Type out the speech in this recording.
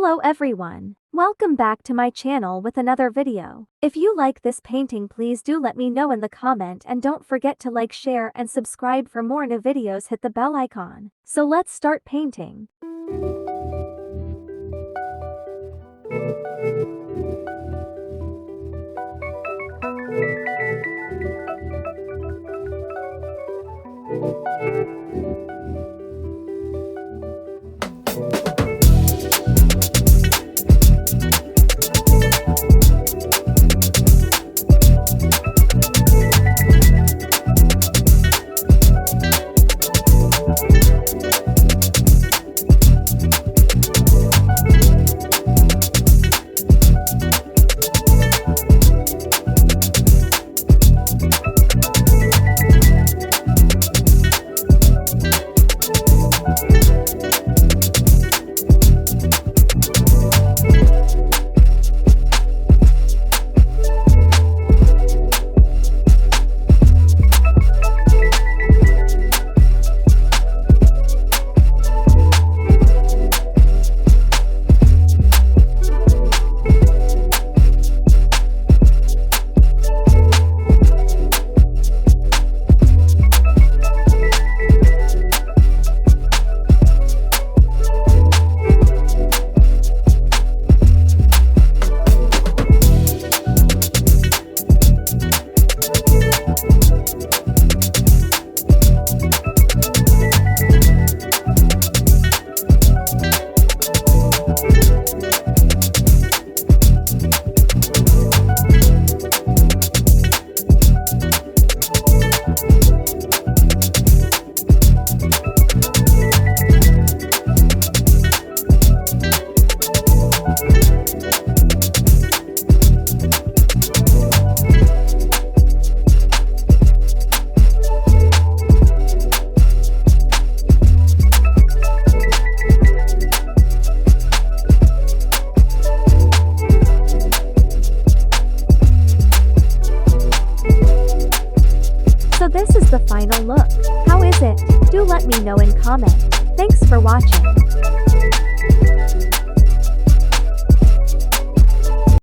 Hello everyone. Welcome back to my channel with another video. If you like this painting, please do let me know in the comment, and don't forget to like, share and subscribe for more new videos. Hit the bell icon. So let's start painting. So this is the final look. How is it? Do let me know in comment. Thanks for watching.